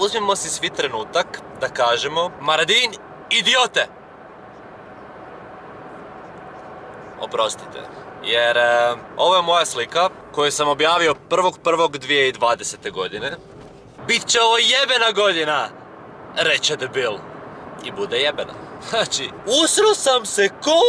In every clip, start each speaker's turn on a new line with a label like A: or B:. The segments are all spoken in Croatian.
A: uzmimo si svi trenutak da kažemo Maradin, idiote! Oprostite. Jer ovo je moja slika koju sam objavio 1.1.2020. godine. Bit će ovo jebena godina, reče debil. I bude jebena. Znači, usro sam se ko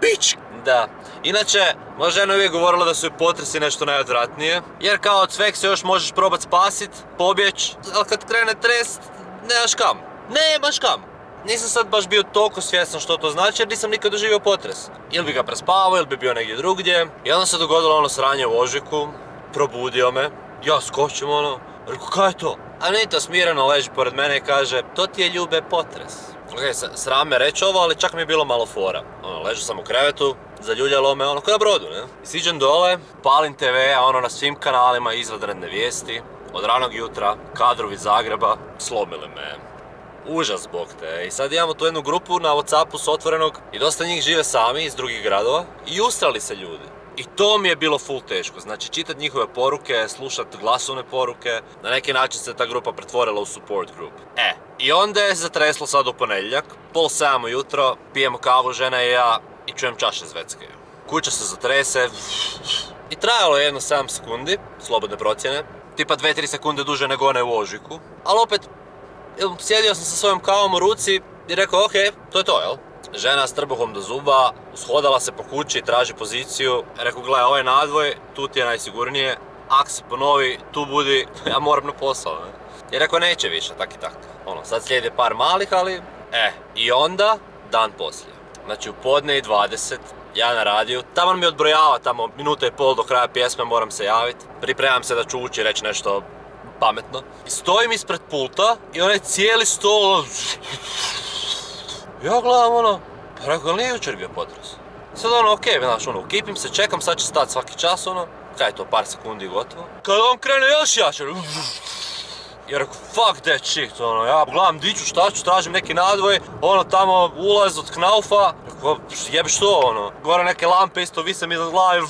A: pič. Da. Inače, moja žena uvijek govorila da su joj potresi nešto najodvratnije. Jer kao od sveg se još možeš probat spasit, pobjeć, ali kad krene trest, nemaš kam. Nemaš kam. Nisam sad baš bio toliko svjestan što to znači jer nisam nikad doživio potres. Ili bi ga prespavao, ili bi bio negdje drugdje. I onda se dogodilo ono sranje u ožujku, probudio me, ja skočim ono, rekao kaj je to? A Anita smireno leži pored mene i kaže, to ti je ljube potres. Ok, sram me reći ovo, ali čak mi je bilo malo fora. Ono, ležao sam u krevetu, zaljuljalo me, ono, ko na brodu, ne? I siđem dole, palim TV, a ono na svim kanalima izvanredne vijesti. Od ranog jutra, kadrovi Zagreba, slomili me. Užas bog te. I sad imamo tu jednu grupu na Whatsappu s otvorenog i dosta njih žive sami iz drugih gradova i ustrali se ljudi. I to mi je bilo full teško. Znači čitat njihove poruke, slušat glasovne poruke. Na neki način se ta grupa pretvorila u support group. I onda je zatreslo sad u ponedjeljak. 6:30 ujutro, pijemo kavu žena i ja i čujem čaše zvecke. Kuća se zatrese i trajalo je jedno 7 sekundi, slobodne procjene. Tipa 2-3 sekunde duže nego one u ožujku. Ali opet, sjedio sam sa svojom kavom u ruci i rekao ok, to je to, jel? Žena s trbuhom do zuba, ushodala se po kući i traži poziciju. Rekao, gledaj, ovaj nadvoj, tu ti je najsigurnije. Ako se ponovi, tu budi, ja moram na posao, ne? I rekao, neće više, tak i tak. Ono, sad slijedi par malih, ali... I onda, dan poslije. Znači, u podne i 20, ja na radiju. Taman mi odbrojava tamo minuta i pol do kraja pjesme, moram se javiti. Pripremam se da ću ući i reći nešto pametno. I stojim ispred pulta i onaj cijeli stol... Ja gledam ono, pa rekao, nije jučer bio potres. Sad ono, okej, znaš, ono, ukipim se, čekam, sad će stati svaki čas, ono, kaj je to, par sekundi i gotovo. Kad on krene još jače, ja rekao, fuck that shit, ono, ja gledam di ću, šta ću, tražim neki nadvoj, ono, tamo ulaz od knaufa, rekao, jebe što, ono, gore neke lampe isto vise mi iznad glave,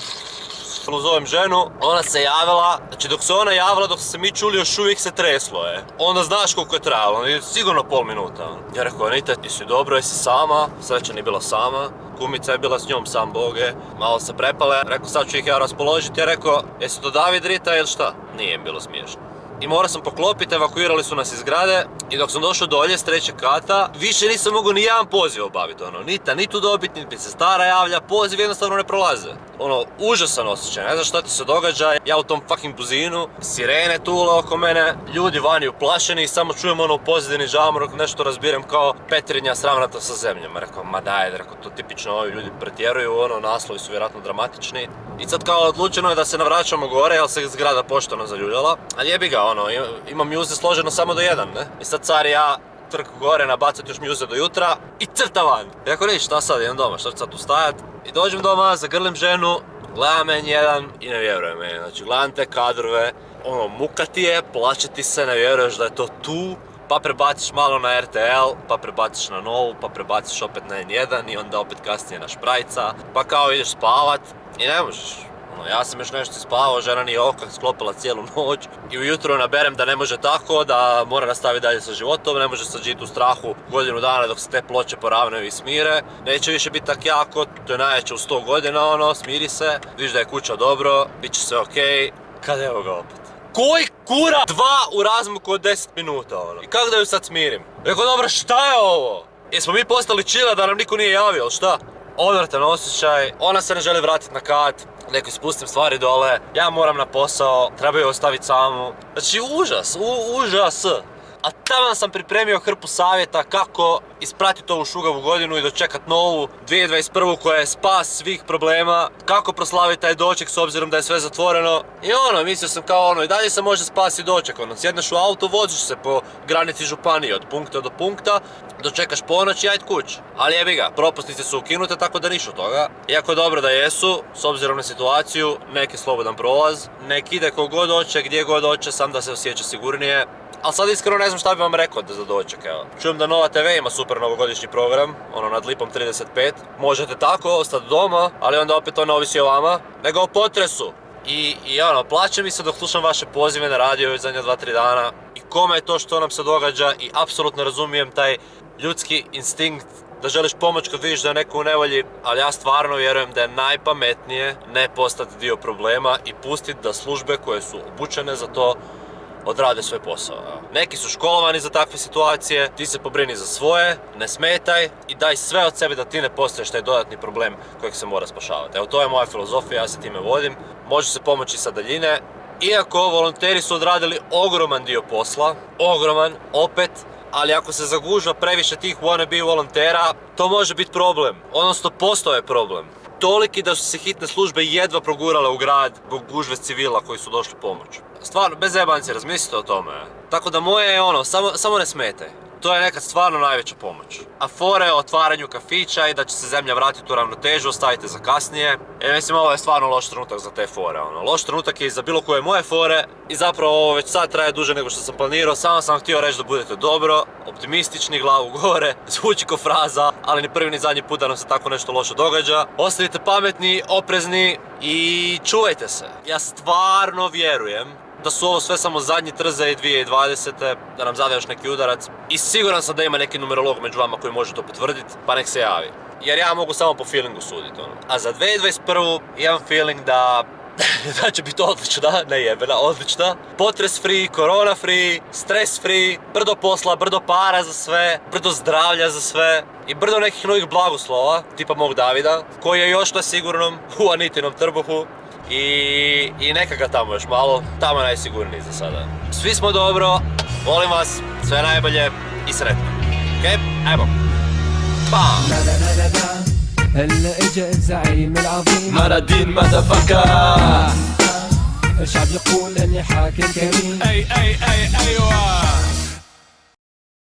A: zovem ženu, ona se javila, znači dok se ona javila, dok se mi čuli još uvijek se treslo je. Onda znaš koliko je trajalo, sigurno pola minuta. Ja rekao, Anita, jesi dobro, jesi sama? Sreća nije bila sama, kumica je bila s njom, sam Bog je. Malo se prepale, rekao sad ću ih ja raspoložiti, ja rekao, jesi to David Rita ili šta? Nije im bilo smiješno. I morao sam poklopiti, evakuirali su nas iz zgrade i dok sam došao dolje s 3. kata, više nisam mogao ni jedan poziv obaviti, ono, ni tu dobiti, niti se stara javlja, poziv jednostavno ne prolaze. Ono, užasan osjećaj, ne znam šta ti se događa, ja u tom fucking buzinu, sirene tule oko mene, ljudi vani uplašeni i samo čujem ono u pozadini žamor, nešto razbirem kao Petrinja sravnata sa zemljom. Rekao, ma daj, rekao, to tipično ovi ljudi pretjeruju, ono, naslovi su vjerojatno dramatični. I sad kao odlučeno je da se navraćamo gore, jer se zgrada pošteno zaljuljala, ali jebi ga, ono, imam mjuze složeno samo do 1, ne? I sad car i ja trku gore, nabacat još mjuze do jutra i crta van. I ako niš, šta sad, idem doma, šta ću sad tu stajat? I dođem doma, zagrlim ženu, gledam N1 i ne vjerujem meni. Znači, gledam te kadrove, ono, muka ti je, plaće ti se, ne vjeruješ da je to tu. Pa prebaciš malo na RTL, pa prebaciš na Novu, pa prebaciš opet na N1 i onda opet kasnije na Šprajca. Pa kao ideš spavat i ne možeš. Ja sam još nešto spavao, žena nije oka sklopila cijelu noć i ujutro naberem da ne može tako, da mora nastaviti dalje sa životom, ne može sad žiti u strahu godinu dana dok se te ploče poravnaju i smire. Neće više biti tak jako, to je najjače u 100 godina, ono, smiri se, vidiš da je kuća dobro, bit će sve okej. Kad evo ga opet. Koji kura? 2 u razmaku od 10 minuta, ono. I kako da ju sad smirim? Rekao, dobro, šta je ovo? Jesmo mi postali čila da nam niko nije javio, ili šta? Odvratan osjećaj, ona se ne želi vratiti na kat, neko spustim stvari dole, ja moram na posao, treba ju ostaviti samu. Znači užas. A tamo sam pripremio hrpu savjeta kako ispratiti ovu šugavu godinu i dočekat novu 2021. koja je spas svih problema, kako proslaviti taj doček s obzirom da je sve zatvoreno. I ono, mislio sam kao ono, i dalje se može spasiti doček, ono, sjedneš u auto, voziš se po granici županije od punkta do punkta, dočekaš ponoć i ajd kuć. Ali jebi ga, propusnice su ukinute, tako da niš od toga. Iako dobro da jesu, s obzirom na situaciju, neki slobodan prolaz, nek ide kogod hoće, gdje god hoće, sam da se osjeća sigurnije. Ali sad iskreno ne znam šta bi vam rekao za doček, evo. Čujem da Nova TV ima super novogodišnji program, ono nad Lipom 35. Možete tako ostati doma, ali onda opet to ne ovisi o vama, nego o potresu. I ono, plaće mi se dok slušam vaše pozive na radio već zadnja 2-3 dana i kome je to što nam se događa i apsolutno razumijem taj ljudski instinkt da želiš pomoć kad vidiš da je neko u nevolji, ali ja stvarno vjerujem da je najpametnije ne postati dio problema i pustiti da službe koje su obučene za to odrade svoj posao. Neki su školovani za takve situacije, ti se pobrini za svoje, ne smetaj i daj sve od sebe da ti ne postaješ taj dodatni problem kojeg se mora spašavati. Evo, to je moja filozofija, ja se time vodim. Može se pomoći sa daljine. Iako volonteri su odradili ogroman dio posla, ogroman, opet, ali ako se zagužva previše tih wannabe volontera, to može biti problem, odnosno postao je problem. Toliki da su se hitne službe jedva progurale u grad zbog gužve civila koji su došli pomoć. Stvarno, bez jebanci, razmislite o tome. Tako da moje je ono, samo ne smetaj. To je nekad stvarno najveća pomoć. A fore o otvaranju kafića i da će se zemlja vratiti u ravnotežu, ostavite za kasnije. Mislim, ovo je stvarno loš trenutak za te fore. Loš trenutak je i za bilo koje moje fore. I zapravo ovo već sad traje duže nego što sam planirao. Samo sam htio reći da budete dobro, optimistični, glavu gore. Zvuči ko fraza, ali ni prvi ni zadnji put da nam se tako nešto loše događa. Ostanite pametni, oprezni i čuvajte se. Ja stvarno vjerujem da su ovo sve samo zadnji trzaji 2020. da nam zada još neki udarac. I siguran sam da ima neki numerolog među vama koji može to potvrditi, pa nek se javi. Jer ja mogu samo po feelingu suditi. A za 2021. imam feeling da će biti odlična, ne jebena, odlična. Potres free, korona free, stres free, brdo posla, brdo para za sve, brdo zdravlja za sve i brdo nekih novih blagoslova, tipa mog Davida, koji je još na sigurnom u Anitinom trbuhu. I neka ga tamo još malo, tamo je najsigurniji za sada. Svi smo dobro, volim vas, sve najbolje i sretno. Okej, ajmo. Bam!
B: هلا اجا الزعيم العظيم
C: مرادين مدفكا
B: الشعب يقول اني حاكم كريم
C: اي اي اي